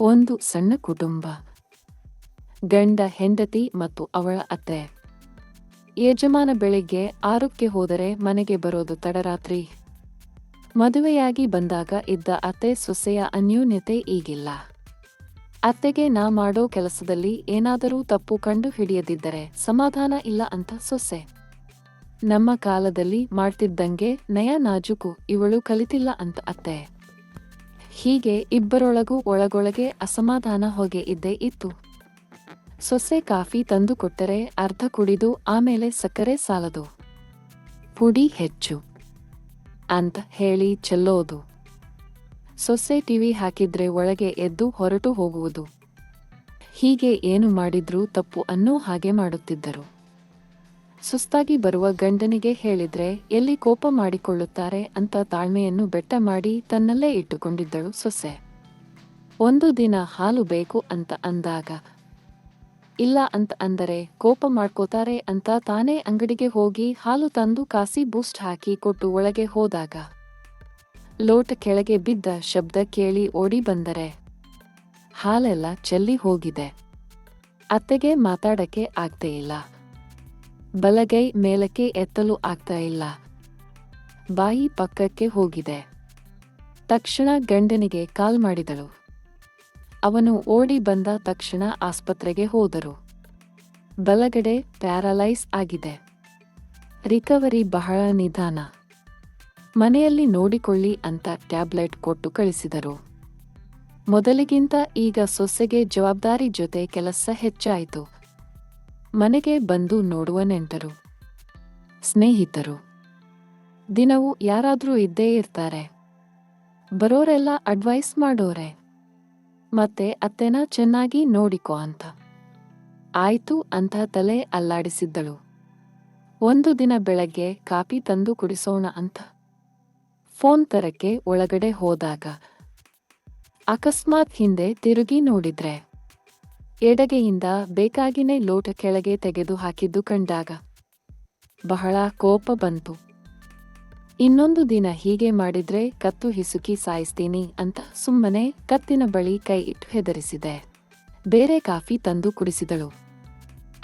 ಒಂದು ಸಣ್ಣ ಕುಟುಂಬ. ಗಂಡ, ಹೆಂಡತಿ ಮತ್ತು ಅವಳ ಅತ್ತೆ. ಯಜಮಾನ ಬೆಳಿಗ್ಗೆ 6ಕ್ಕೆ ಹೋದರೆ ಮನೆಗೆ ಬರೋದು ತಡರಾತ್ರಿ. ಮದುವೆಯಾಗಿ ಬಂದಾಗ ಇದ್ದ ಅತ್ತೆ ಸೊಸೆಯ ಅನ್ಯೋನ್ಯತೆ ಈಗಿಲ್ಲ. ಅತ್ತೆಗೆ ನಾ ಮಾಡೋ ಕೆಲಸದಲ್ಲಿ ಏನಾದರೂ ತಪ್ಪು ಕಂಡು ಹಿಡಿಯದಿದ್ದರೆ ಸಮಾಧಾನ ಇಲ್ಲ ಅಂತ ಸೊಸೆ. ನಮ್ಮ ಕಾಲದಲ್ಲಿ ಮಾಡ್ತಿದ್ದಂಗೆ ನಯ ನಾಜೂಕು ಇವಳು ಕಲಿತಿಲ್ಲ ಅಂತ ಅತ್ತೆ. ಹೀಗೆ ಇಬ್ಬರೊಳಗೂ ಒಳಗೊಳಗೆ ಅಸಮಾಧಾನ ಹೊಗೆ ಇದ್ದೇ ಇತ್ತು. ಸೊಸೆ ಕಾಫಿ ತಂದು ಕೊಟ್ಟರೆ ಅರ್ಧ ಕುಡಿದು ಆಮೇಲೆ ಸಕ್ಕರೆ ಸಾಲದು, ಪುಡಿ ಹೆಚ್ಚು ಅಂತ ಹೇಳಿ ಚೆಲ್ಲೋದು. ಸೊಸೆ ಟಿವಿ ಹಾಕಿದ್ರೆ ಒಳಗೆ ಎದ್ದು ಹೊರಟು ಹೋಗುವುದು. ಹೀಗೆ ಏನು ಮಾಡಿದ್ರೂ ತಪ್ಪು ಅನ್ನೋ ಹಾಗೆ ಮಾಡುತ್ತಿದ್ದರು. ಸುಸ್ತಾಗಿ ಬರುವ ಗಂಡನಿಗೆ ಹೇಳಿದ್ರೆ ಎಲ್ಲಿ ಕೋಪ ಮಾಡಿಕೊಳ್ಳುತ್ತಾರೆ ಅಂತ ತಾಳ್ಮೆಯನ್ನು ಬೆಟ್ಟ ಮಾಡಿ ತನ್ನಲ್ಲೇ ಇಟ್ಟುಕೊಂಡಿದ್ದಳು ಸೊಸೆ. ಒಂದು ದಿನ ಹಾಲು ಬೇಕು ಅಂತ ಅಂದಾಗ ಇಲ್ಲ ಅಂತ ಅಂದರೆ ಕೋಪ ಮಾಡ್ಕೋತಾರೆ ಅಂತ ತಾನೇ ಅಂಗಡಿಗೆ ಹೋಗಿ ಹಾಲು ತಂದು ಕಾಸಿ ಬೂಸ್ಟ್ ಹಾಕಿ ಕೊಟ್ಟು ಒಳಗೆ ಹೋದಾಗ ಲೋಟ ಕೆಳಗೆ ಬಿದ್ದ ಶಬ್ದ ಕೇಳಿ ಓಡಿ ಬಂದರೆ ಹಾಲೆಲ್ಲ ಚೆಲ್ಲಿ ಹೋಗಿದೆ. ಅತ್ತೆಗೆ ಮಾತಾಡಕ್ಕೆ ಆಗ್ತೇ ಇಲ್ಲ. ಬಲಗೈ ಮೇಲಕ್ಕೆ ಎತ್ತಲು ಆಗ್ತಾ ಇಲ್ಲ. ಬಾಯಿ ಪಕ್ಕಕ್ಕೆ ಹೋಗಿದೆ. ತಕ್ಷಣ ಗಂಡನಿಗೆ ಕಾಲ್ ಮಾಡಿದಳು. ಅವನು ಓಡಿ ಬಂದ ತಕ್ಷಣ ಆಸ್ಪತ್ರೆಗೆ ಹೋದರು. ಬಲಗಡೆ ಪ್ಯಾರಲೈಸ್ ಆಗಿದೆ. ರಿಕವರಿ ಬಹಳ ನಿಧಾನ. ಮನೆಯಲ್ಲಿ ನೋಡಿಕೊಳ್ಳಿ ಅಂತ ಟ್ಯಾಬ್ಲೆಟ್ ಕೊಟ್ಟು ಕಳಿಸಿದರು. ಮೊದಲಿಗಿಂತ ಈಗ ಸೊಸೆಗೆ ಜವಾಬ್ದಾರಿ ಜೊತೆ ಕೆಲಸ ಹೆಚ್ಚಾಯಿತು. ಮನೆಗೆ ಬಂದು ನೋಡುವ ನೆಂಟರು, ಸ್ನೇಹಿತರು, ದಿನವೂ ಯಾರಾದ್ರೂ ಇದ್ದೇ ಇರ್ತಾರೆ. ಬರೋರೆಲ್ಲ ಅಡ್ವೈಸ್ ಮಾಡೋರೆ. ಮತ್ತೆ ಅತ್ತೆನ ಚೆನ್ನಾಗಿ ನೋಡಿಕೋ ಅಂತ. ಆಯ್ತು ಅಂತ ತಲೆ ಅಲ್ಲಾಡಿಸಿದ್ದಳು. ಒಂದು ದಿನ ಬೆಳಗ್ಗೆ ಕಾಫಿ ತಂದು ಕುಡಿಸೋಣ ಅಂತ ಫೋನ್ ತರಕ್ಕೆ ಒಳಗಡೆ ಹೋದಾಗ ಅಕಸ್ಮಾತ್ ಹಿಂದೆ ತಿರುಗಿ ನೋಡಿದ್ರೆ ಎಡಗೆಯಿಂದ ಬೇಕಾಗಿನೇ ಲೋಟ ಕೆಳಗೆ ತೆಗೆದು ಹಾಕಿದ್ದು ಕಂಡಾಗ ಬಹಳ ಕೋಪ ಬಂತು. ಇನ್ನೊಂದು ದಿನ ಹೀಗೆ ಮಾಡಿದ್ರೆ ಕತ್ತು ಹಿಸುಕಿ ಸಾಯಿಸ್ತೀನಿ ಅಂತ ಸುಮ್ಮನೆ ಕತ್ತಿನ ಬಳಿ ಕೈ ಇಟ್ಟು ಹೆದರಿಸಿದೆ. ಬೇರೆ ಕಾಫಿ ತಂದು ಕುಡಿಸಿದಳು.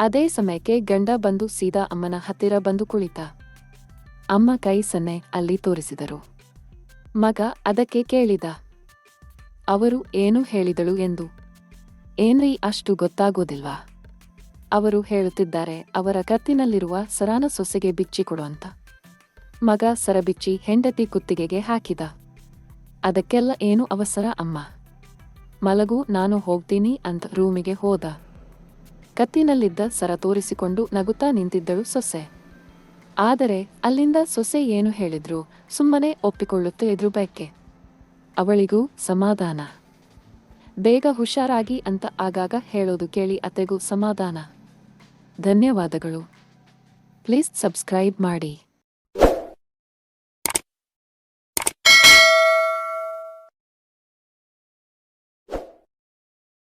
ಅದೇ ಸಮಯಕ್ಕೆ ಗಂಡ ಬಂದು ಸೀದಾ ಅಮ್ಮನ ಹತ್ತಿರ ಬಂದು ಕುಳಿತ. ಅಮ್ಮ ಕೈ ಸನ್ನೆ ಅಲ್ಲಿ ತೋರಿಸಿದರು. ಮಗ ಅದಕ್ಕೆ ಕೇಳಿದ, ಅವರು ಏನು ಹೇಳಿದಳು ಎಂದು. ಏನ್ರೀ ಅಷ್ಟು ಗೊತ್ತಾಗೋದಿಲ್ವಾ? ಅವರು ಹೇಳುತ್ತಿದ್ದಾರೆ ಅವರ ಕತ್ತಿನಲ್ಲಿರುವ ಸರಾನ ಸೊಸೆಗೆ ಬಿಚ್ಚಿಕೊಡು ಅಂತ. ಮಗ ಸರ ಬಿಚ್ಚಿ ಹೆಂಡತಿ ಕುತ್ತಿಗೆಗೆ ಹಾಕಿದ. ಅದಕ್ಕೆಲ್ಲ ಏನು ಅವಸರ ಅಮ್ಮ, ಮಲಗು, ನಾನು ಹೋಗ್ತೀನಿ ಅಂತ ರೂಮಿಗೆ ಹೋದ. ಕತ್ತಿನಲ್ಲಿದ್ದ ಸರ ತೋರಿಸಿಕೊಂಡು ನಗುತ್ತಾ ನಿಂತಿದ್ದಳು ಸೊಸೆ. ಆದರೆ ಅಲ್ಲಿಂದ ಸೊಸೆ ಏನು ಹೇಳಿದ್ರು ಸುಮ್ಮನೆ ಒಪ್ಪಿಕೊಳ್ಳುತ್ತೆ ಇದ್ರು ಬೇಕೆ. ಅವಳಿಗೂ ಸಮಾಧಾನ. ಬೇಗ ಹುಷಾರಾಗಿ ಅಂತ ಆಗಾಗ ಹೇಳೋದು ಕೇಳಿ ಅತ್ತೆಗೂ ಸಮಾಧಾನ. ಧನ್ಯವಾದಗಳು. ಪ್ಲೀಸ್ ಸಬ್ಸ್ಕ್ರೈಬ್ ಮಾಡಿ.